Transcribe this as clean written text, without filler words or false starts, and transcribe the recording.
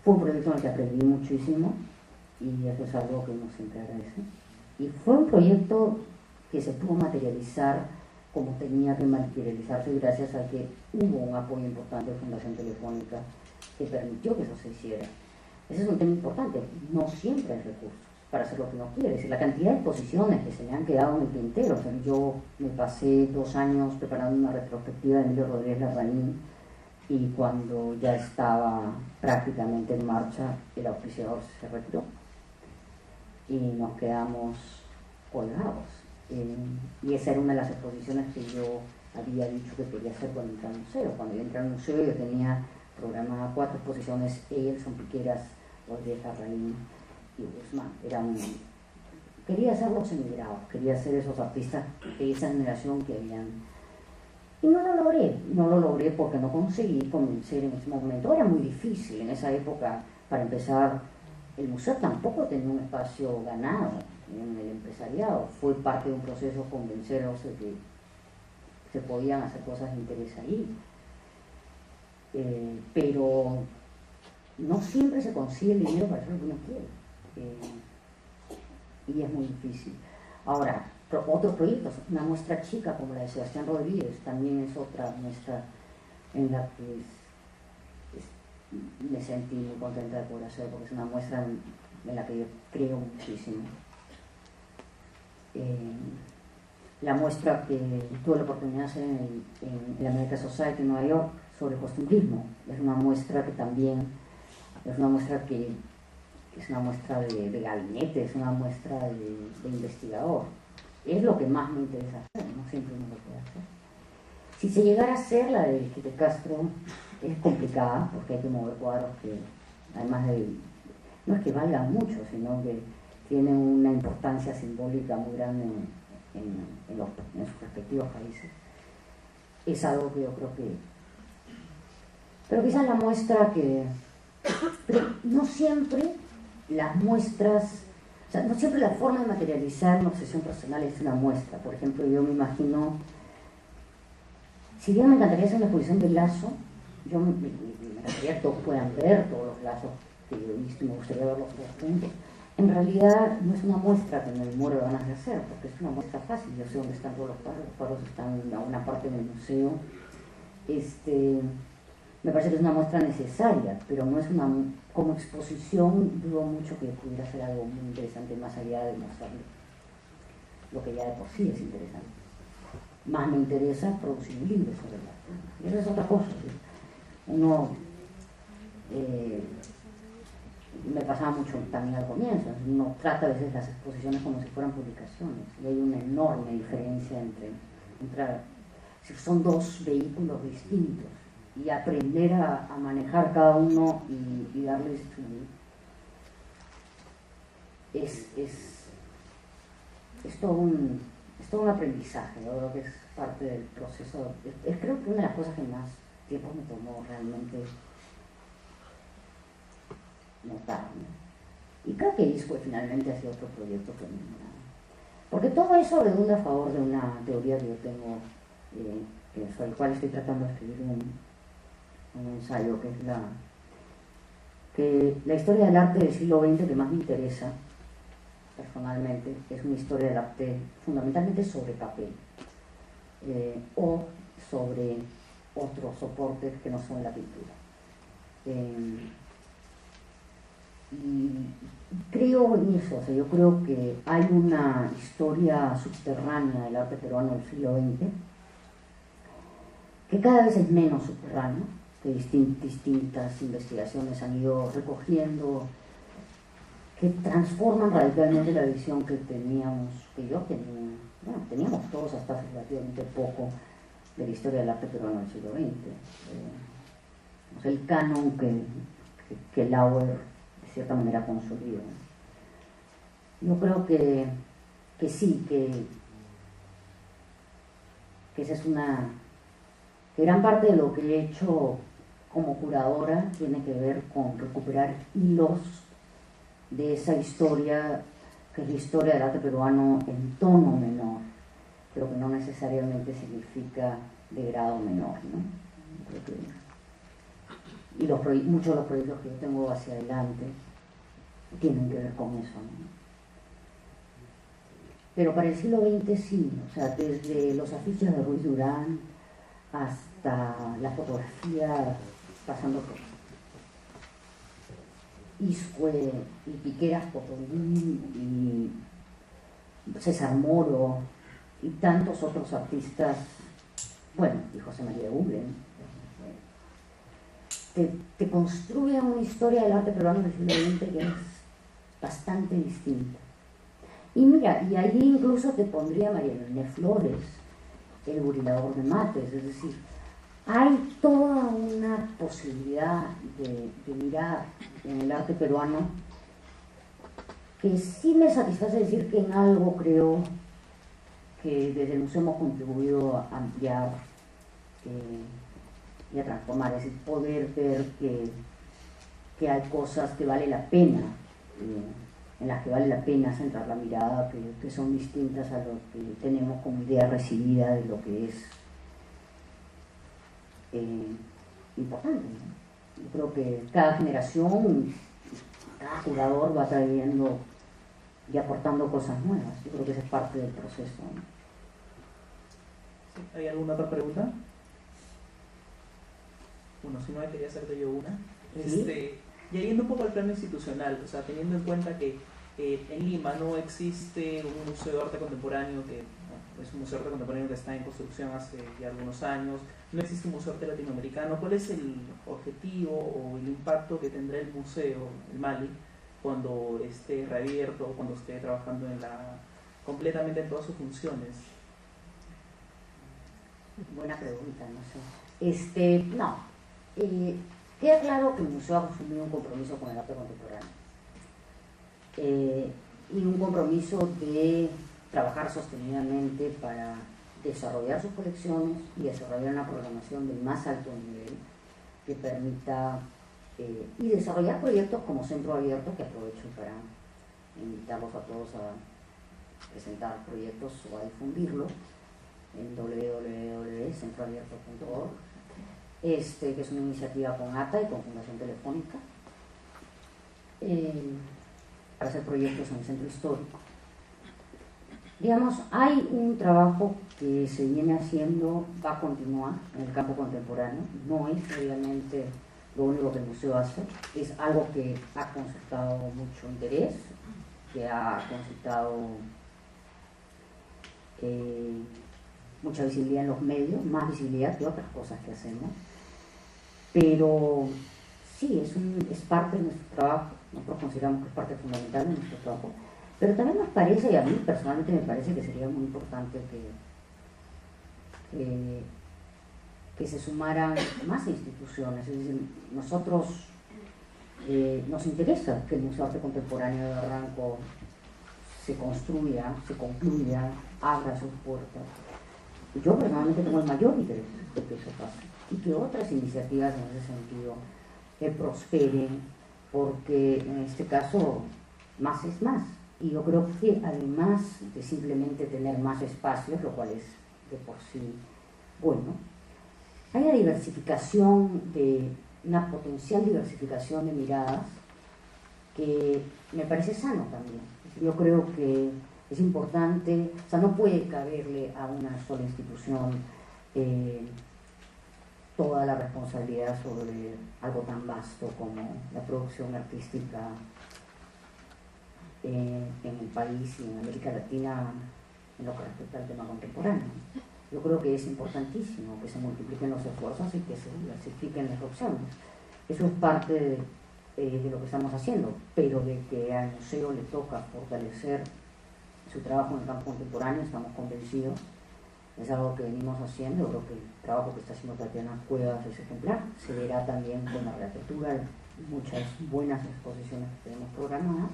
Fue un proyecto en el que aprendí muchísimo y eso es algo que uno siempre agradece. Y fue un proyecto que se pudo materializar como tenía que materializarse gracias a que hubo un apoyo importante de Fundación Telefónica que permitió que eso se hiciera. Ese es un tema importante, no siempre hay recursos para hacer lo que uno quiere. Es decir, la cantidad de exposiciones que se me han quedado en el tintero. O sea, yo me pasé 2 años preparando una retrospectiva de Emilio Rodríguez Larraín y cuando ya estaba prácticamente en marcha, el auspiciador se retiró y nos quedamos colgados. Y esa era una de las exposiciones que yo había dicho que quería hacer cuando entré al museo. Cuando yo entré al museo yo tenía programadas 4 exposiciones: Son Piqueras, Rodríguez Larraín y Guzmán. Quería hacer los emigrados, quería ser esos artistas de esa generación que habían... Y no lo logré porque no conseguí convencer en ese momento. Era muy difícil en esa época. Para empezar, el museo tampoco tenía un espacio ganado en el empresariado. Fue parte de un proceso convencerlos de que se podían hacer cosas de interés ahí. Pero no siempre se consigue el dinero para hacer lo que uno quiere. Y es muy difícil. Ahora, otros proyectos, una muestra chica como la de Sebastián Rodríguez, también es otra muestra en la que me sentí muy contenta de poder hacer, porque es una muestra en la que yo creo muchísimo. La muestra que tuve la oportunidad de hacer en la American Society en Nueva York sobre costumbrismo, es una muestra que también es una muestra que es una muestra de gabinete, es una muestra de investigador. Es lo que más me interesa hacer, no siempre uno lo puede hacer. Si se llegara a hacer la de Quique Castro, es complicada porque hay que mover cuadros que, además no es que valgan mucho, sino que tienen una importancia simbólica muy grande en sus respectivos países. Es algo que yo creo que... Pero quizás la muestra que... Pero no siempre las muestras... O sea, no siempre la forma de materializar una obsesión personal es una muestra. Por ejemplo, yo me imagino... Si bien me encantaría hacer una exposición de Lazo, yo me encantaría que todos puedan ver todos los lazos que yo he visto y me gustaría verlos todos juntos. En realidad no es una muestra que me muero de ganas de hacer, porque es una muestra fácil. Yo sé dónde están todos los cuadros están en una parte del museo. Me parece que es una muestra necesaria, pero no es una... Como exposición dudo mucho que pudiera ser algo muy interesante más allá de mostrar lo que ya de por sí es interesante. Más me interesa producir un libro sobre el arte. Y esa es otra cosa. ¿Sí? Uno... me pasaba mucho también al comienzo. Uno trata a veces las exposiciones como si fueran publicaciones. Y hay una enorme diferencia entre si son 2 vehículos distintos. Y aprender a manejar cada uno y darles es todo un aprendizaje. Yo creo que es parte del proceso. Creo que una de las cosas que más tiempo me tomó realmente notar, ¿no? Y creo que ISCO finalmente ha sido otro proyecto que porque todo eso redunda a favor de una teoría que yo tengo, sobre el cual estoy tratando de escribir un ensayo, que la historia del arte del siglo XX que más me interesa personalmente es una historia del arte fundamentalmente sobre papel, o sobre otros soportes que no son la pintura. Y creo en eso. O sea, yo creo que hay una historia subterránea del arte peruano del siglo XX que cada vez es menos subterránea, que distintas investigaciones han ido recogiendo, que transforman radicalmente la visión que teníamos, que yo tenía, bueno, teníamos todos hasta hace relativamente poco de la historia del arte peruano del siglo XX. O sea, el canon que Lauer de cierta manera consolida. Yo creo que sí, que esa es que gran parte de lo que he hecho como curadora tiene que ver con recuperar hilos de esa historia, que es la historia del arte peruano en tono menor, pero que no necesariamente significa de grado menor, ¿no? Creo que y muchos de los proyectos que yo tengo hacia adelante tienen que ver con eso, ¿no? Pero para el siglo XX sí, o sea, desde los afiches de Ruiz Durán hasta la fotografía, pasando por Iscue y Piqueras Potolín y César Moro y tantos otros artistas, bueno, y José María Ulen, te construyen una historia del arte peruano del siglo XX que es bastante distinta. Y mira, y ahí incluso te pondría María Elena Flores, el burilador de mates, es decir, hay toda una posibilidad de mirar en el arte peruano que sí me satisface decir que en algo creo que desde el museo hemos contribuido a ampliar y a transformar, es decir, poder ver que hay cosas que vale la pena, en las que vale la pena centrar la mirada, que son distintas a lo que tenemos como idea recibida de lo que es importante, ¿no? Yo creo que cada generación, cada curador va trayendo y aportando cosas nuevas. Yo creo que esa es parte del proceso, ¿no? ¿Hay alguna otra pregunta? Bueno, si no, quería hacerte yo una. ¿Sí? Ya yendo un poco al plano institucional, o sea, teniendo en cuenta que en Lima no existe un museo de arte contemporáneo que es un museo de arte contemporáneo que está en construcción hace ya algunos años, no existe un museo de arte latinoamericano. ¿Cuál es el objetivo o el impacto que tendrá el museo, el MALI, cuando esté reabierto o cuando esté trabajando completamente en todas sus funciones? Buena pregunta, no sé. Queda claro que el museo ha asumido un compromiso con el arte contemporáneo y un compromiso de trabajar sostenidamente para desarrollar sus colecciones y desarrollar una programación del más alto nivel que permita y desarrollar proyectos como Centro Abierto, que aprovecho para invitarlos a todos a presentar proyectos o a difundirlos en www.centroabierto.org, que es una iniciativa con ATA y con Fundación Telefónica, para hacer proyectos en el centro histórico. Digamos, hay un trabajo que se viene haciendo, va a continuar en el campo contemporáneo, no es obviamente lo único que el museo hace, es algo que ha concitado mucho interés, que ha concitado mucha visibilidad en los medios, más visibilidad que otras cosas que hacemos, pero sí, es parte de nuestro trabajo. Nosotros consideramos que es parte fundamental de nuestro trabajo, pero también nos parece, y a mí personalmente me parece que sería muy importante que se sumaran más instituciones. Es decir, nosotros nos interesa que el Museo de Arte Contemporáneo de Barranco se construya, se concluya, abra sus puertas. Yo personalmente tengo el mayor interés de que eso pase y que otras iniciativas en ese sentido prosperen, porque en este caso más es más. Y yo creo que además de simplemente tener más espacios, lo cual es de por sí bueno, hay una diversificación, una potencial diversificación de miradas que me parece sano también. Yo creo que es importante, o sea, no puede caberle a una sola institución toda la responsabilidad sobre algo tan vasto como la producción artística en el país y en América Latina en lo que respecta al tema contemporáneo. Yo creo que es importantísimo que se multipliquen los esfuerzos y que se diversifiquen las opciones. Eso es parte de lo que estamos haciendo, pero de que al museo le toca fortalecer su trabajo en el campo contemporáneo, estamos convencidos. Es algo que venimos haciendo. Yo creo que el trabajo que está haciendo Tatiana Cuevas es ejemplar. Se verá también con la reapertura de muchas buenas exposiciones que tenemos programadas.